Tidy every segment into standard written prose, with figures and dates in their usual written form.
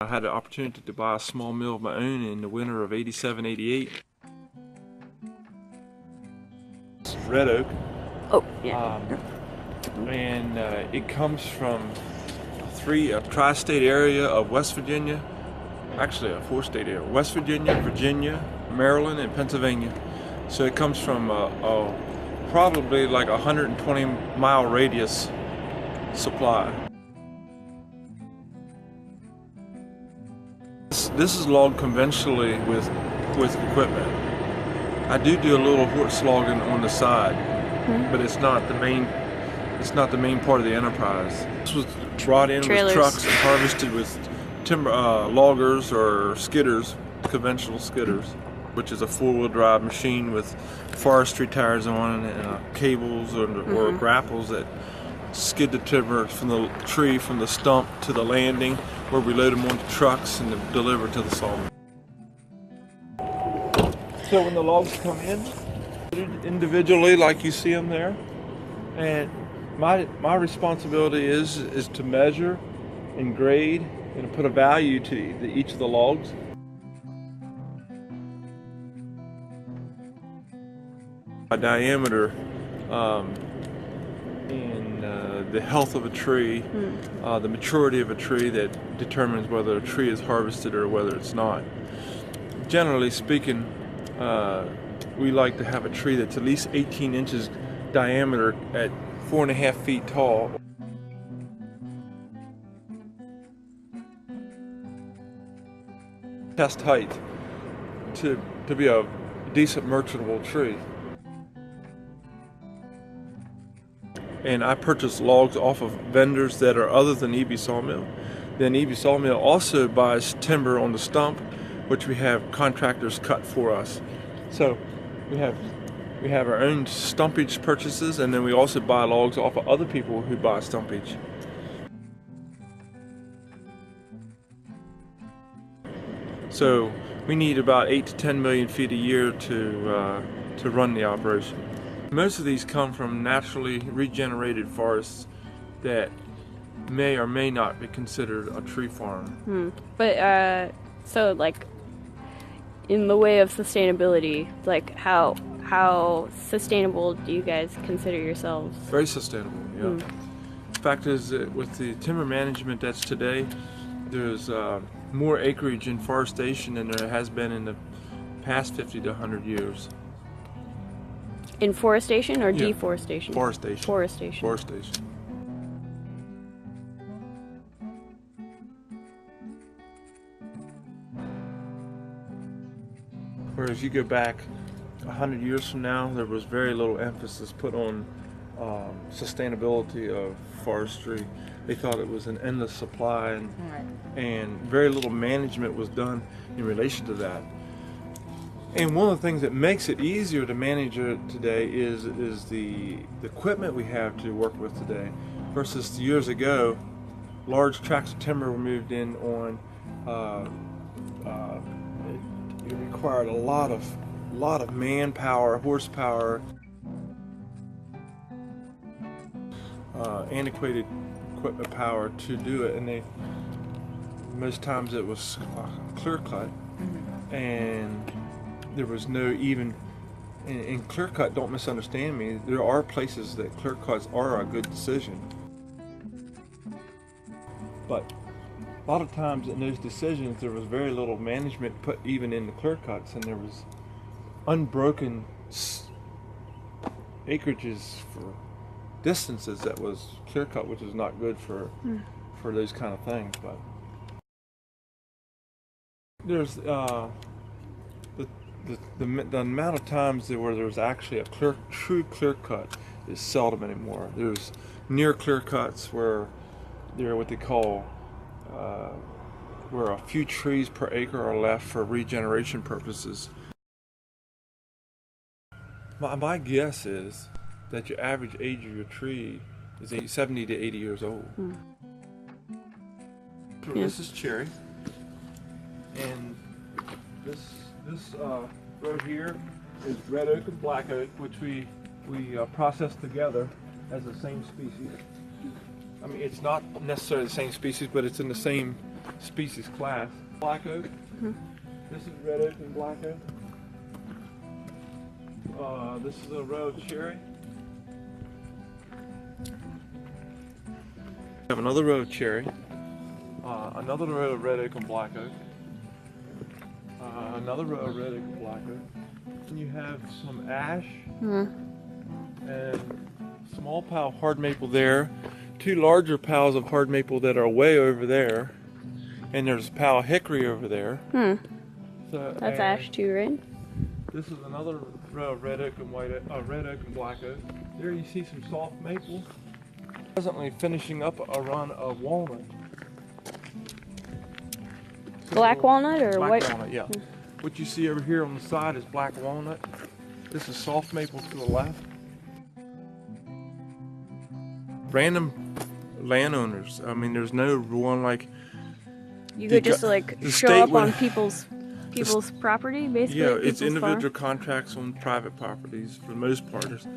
I had the opportunity to buy a small mill of my own in the winter of '87, '88. It's red oak. Oh, yeah. And it comes from a tri-state area of West Virginia, actually a four-state area: West Virginia, Virginia, Maryland, and Pennsylvania. So it comes from probably like 120-mile radius supply. This is logged conventionally with equipment. I do a little horse logging on the side, but it's not the main. It's not the main part of the enterprise. This was brought in with trucks and harvested with timber loggers or skidders, conventional skidders, which is a four-wheel drive machine with forestry tires on it and cables or grapples that skid the timber from the tree, from the stump to the landing, where we load them onto trucks and deliver to the sawmill. So when the logs come in, individually like you see them there, and my responsibility is to measure and grade and put a value to each of the logs. By diameter and the health of a tree, the maturity of a tree, that determines whether a tree is harvested or whether it's not. Generally speaking, we like to have a tree that's at least 18 inches diameter at 4.5 feet tall. Test height to be a decent merchantable tree. And I purchase logs off of vendors that are other than EB Sawmill. Then EB Sawmill also buys timber on the stump, which we have contractors cut for us. So we have our own stumpage purchases, and then we also buy logs off of other people who buy stumpage. So we need about 8 to 10 million feet a year to run the operation. Most of these come from naturally regenerated forests that may or may not be considered a tree farm. But so like in the way of sustainability, like how sustainable do you guys consider yourselves? Very sustainable, yeah. The fact is that with the timber management that's today, there's more acreage in forestation than there has been in the past 50 to 100 years. In forestation or deforestation? Forestation. Forestation. Forestation. Whereas you go back 100 years from now, there was very little emphasis put on sustainability of forestry. They thought it was an endless supply, and very little management was done in relation to that. And one of the things that makes it easier to manage it today is the equipment we have to work with today, versus years ago. Large tracts of timber were moved in on. It required a lot of manpower, horsepower, antiquated equipment power to do it, and most times it was clear cut, and there was no even in clear cut. Don't misunderstand me. There are places that clear cuts are a good decision, but a lot of times in those decisions there was very little management put even in the clear cuts, and there was unbroken acreages for distances that was clear cut, which is not good for those kind of things. But there's the amount of times where there's actually a true clear cut is seldom anymore. There's near clear cuts where they're what they call where a few trees per acre are left for regeneration purposes. My guess is that your average age of your tree is 70 to 80 years old. This is cherry, and this row here is red oak and black oak, which we process together as the same species. I mean, it's not necessarily the same species, but it's in the same species class. Black oak. This is red oak and black oak. This is a row of cherry. We have another row of cherry. Another row of red oak and black oak. Another row of red oak and black oak. And you have some ash and a small pile of hard maple there. Two larger piles of hard maple that are way over there. And there's a pile of hickory over there. So, That's ash too, right? This is another row of red oak and red oak and black oak. There you see some soft maple. Presently finishing up a run of walnut. Black walnut or Black white? walnut, yeah. What you see over here on the side is black walnut. This is soft maple to the left. Random landowners. I mean, there's no one like. You could just like show up on people's property, basically. Yeah, it's people's individual farm? contracts on private properties for the most part. There's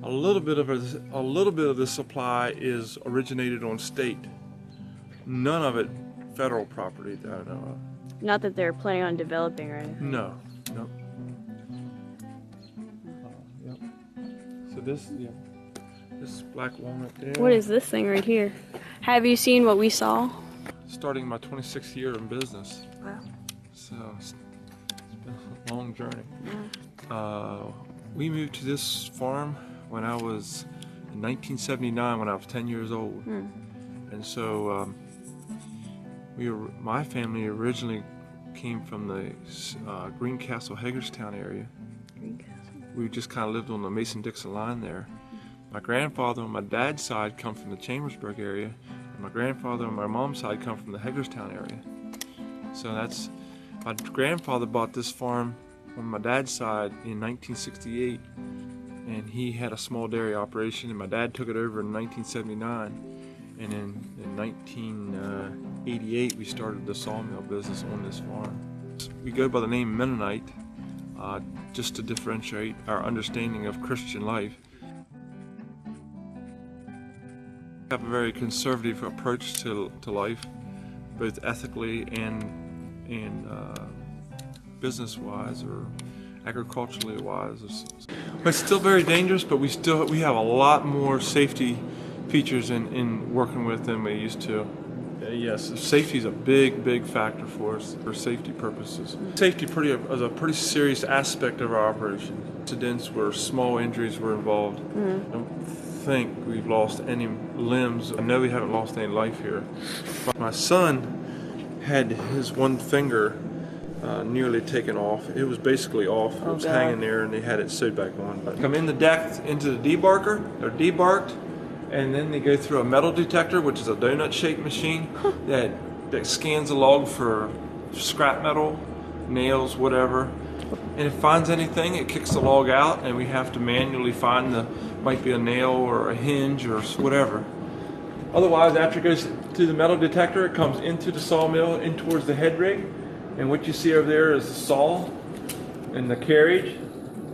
a little bit of the supply is originated on state. None of it federal property that I know of. Not that they're planning on developing or anything. No. Yep. So this is black walnut there. What is this thing right here? Have you seen what we saw? Starting my 26th year in business. Wow. So it's been a long journey. We moved to this farm when I was in 1979, when I was 10 years old. And so my family originally came from the Greencastle, Hagerstown area. We just kind of lived on the Mason-Dixon line there. My grandfather on my dad's side come from the Chambersburg area, and my grandfather on my mom's side come from the Hagerstown area. So my grandfather bought this farm on my dad's side in 1968, and he had a small dairy operation, and my dad took it over in 1979, and in 1988 we started the sawmill business on this farm. We go by the name Mennonite just to differentiate our understanding of Christian life. We have a very conservative approach to life, both ethically and business-wise or agriculturally wise. But it's still very dangerous, but we have a lot more safety features in working with than we used to. Yes, safety is a big factor for us for safety purposes. Safety is a pretty serious aspect of our operation. Incidents where small injuries were involved. I don't think we've lost any limbs. I know we haven't lost any life here. My son had his one finger nearly taken off. It was basically off. It was hanging there, and they had it sewed back on. Come in the deck into the debarker. They're debarked, and then they go through a metal detector, which is a donut-shaped machine that scans the log for scrap metal, nails, whatever. And if it finds anything, it kicks the log out, and we have to manually find might be a nail or a hinge or whatever. Otherwise, after it goes to the metal detector, it comes into the sawmill, in towards the head rig. And what you see over there is the saw and the carriage.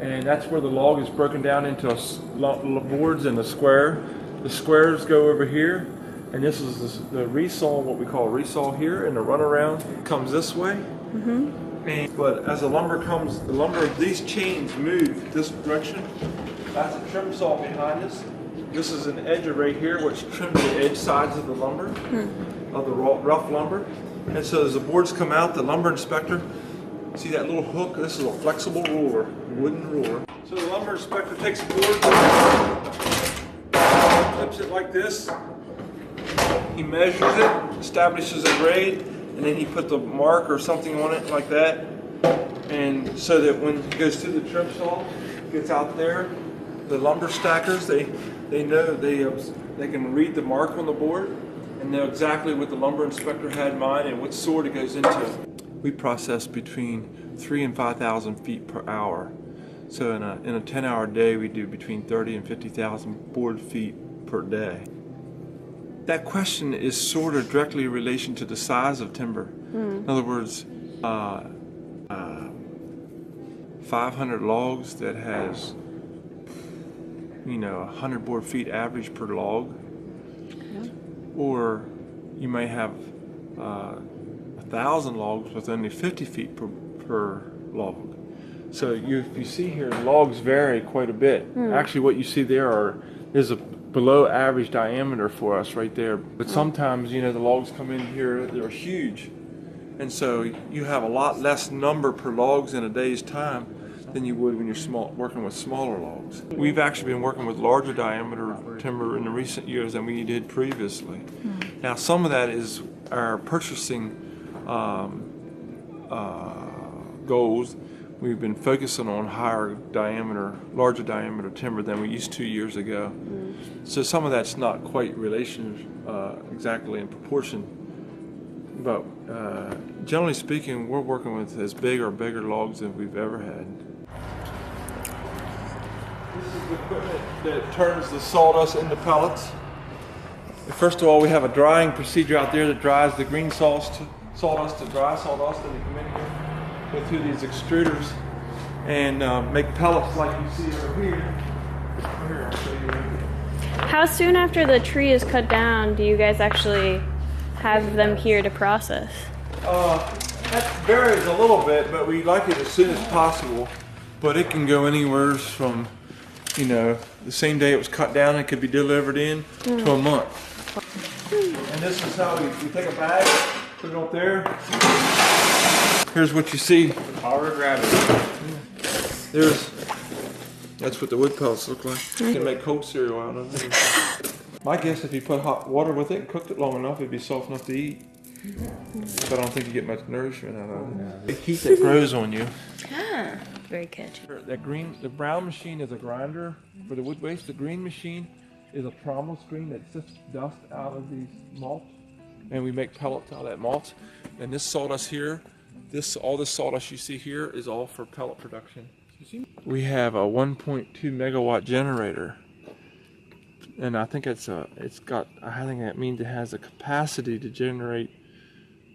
And that's where the log is broken down into boards and a square. The squares go over here. And this is the resaw, what we call a resaw here. And the runaround comes this way. But as the lumber comes, these chains move this direction. That's a trim saw behind us. This is an edger right here, which trims the edge sides of the lumber, of the rough lumber. And so as the boards come out, the lumber inspector, see that little hook? This is a flexible ruler, wooden ruler. So the lumber inspector takes the board, flips it like this. He measures it, establishes a grade, and then he puts the mark or something on it like that. And so that when it goes through the trim saw, it gets out there, the lumber stackers, they know they can read the mark on the board and know exactly what the lumber inspector had in mind and what sort it goes into. We process between 3,000 and 5,000 feet per hour. So in a 10-hour day, we do between 30 and 50,000 board feet per day. That question is sort of directly in relation to the size of timber. In other words, 500 logs that has 100 board feet average per log, or you may have 1,000 logs with only 50 feet per log. So if you see here, logs vary quite a bit. Actually, what you see there is a below average diameter for us right there. But sometimes, you know, the logs come in here, they're huge. And so you have a lot less number per logs in a day's time than you would when you're working with smaller logs. We've actually been working with larger diameter timber in the recent years than we did previously. Now, some of that is our purchasing goals. We've been focusing on larger diameter timber than we used to years ago. So some of that's not quite exactly in proportion. But generally speaking, we're working with as big or bigger logs than we've ever had. This is the equipment that turns the sawdust into pellets. First of all, we have a drying procedure out there that dries the green sawdust to dry sawdust, and you come in here, go through these extruders, and make pellets like you see over here. Here, I'll show you right here. How soon after the tree is cut down do you guys actually have them here to process? That varies a little bit, but we like it as soon as possible. But it can go anywhere from, you know, the same day it was cut down, it could be delivered in to a month. And this is how we take a bag, put it up there. Here's what you see. Power of gravity. That's what the wood pellets look like. You can make cold cereal out of it. My guess, if you put hot water with it and cooked it long enough, it'd be soft enough to eat. But I don't think you get much nourishment out of it. The heat that grows on you. Ah, very catchy. The brown machine is a grinder for the wood waste. The green machine is a trommel screen that sifts dust out of these malts, and we make pellets out of that malt. And this sawdust here, all this sawdust you see here is all for pellet production. We have a 1.2 megawatt generator, and I think I think that means it has a capacity to generate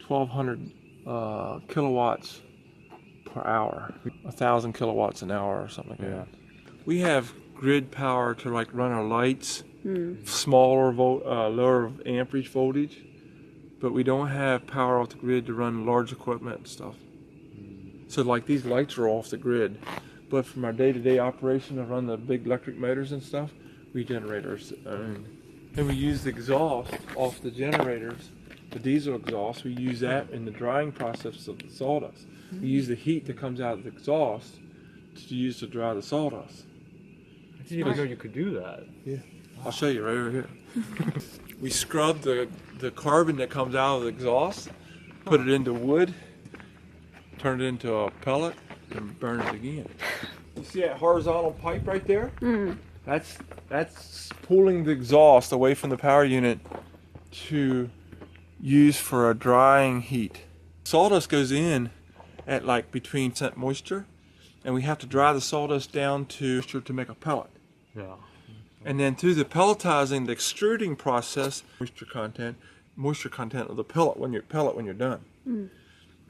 1,200 kilowatts per hour, 1,000 kilowatts an hour or something like that. We have grid power to like run our lights, smaller lower amperage voltage, but we don't have power off the grid to run large equipment and stuff. So like these lights are off the grid, but from our day-to-day operation to run the big electric motors and stuff, we generate our own. And we use the exhaust off the generators, the diesel exhaust. We use that in the drying process of the sawdust. We use the heat that comes out of the exhaust to use to dry the sawdust. I didn't even know you could do that. Yeah, I'll show you right over here. We scrub the carbon that comes out of the exhaust, put it into wood, turn it into a pellet, and burn it again. You see that horizontal pipe right there? That's pulling the exhaust away from the power unit to use for a drying heat. Sawdust goes in at like between % moisture, and we have to dry the sawdust down to make a pellet. Yeah. And then through the pelletizing, the extruding process, moisture content of the pellet when you're done.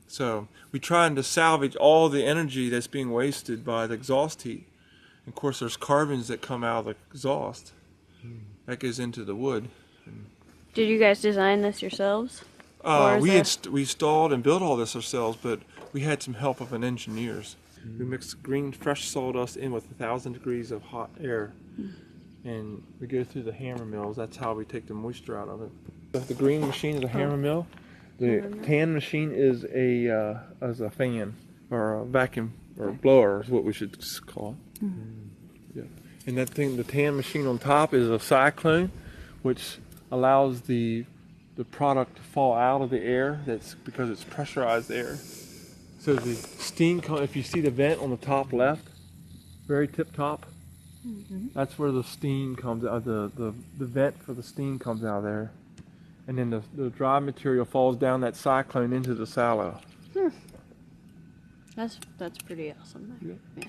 So we're trying to salvage all the energy that's being wasted by the exhaust heat. Of course, there's carbons that come out of the exhaust that goes into the wood. Did you guys design this yourselves? We installed and built all this ourselves, but we had some help of an engineers. We mixed green fresh sawdust in with 1,000 degrees of hot air, and we go through the hammer mills. That's how we take the moisture out of it. The green machine is a hammer mill. The tan machine is a fan or a vacuum or blower is what we should call it. Yeah. And that thing, the tan machine on top is a cyclone, which allows the product to fall out of the air. That's because it's pressurized air. So the steam, if you see the vent on the top left, very tip top, that's where the steam comes out. The vent for the steam comes out of there. And then the dry material falls down that cyclone into the silo. That's pretty awesome. Yeah.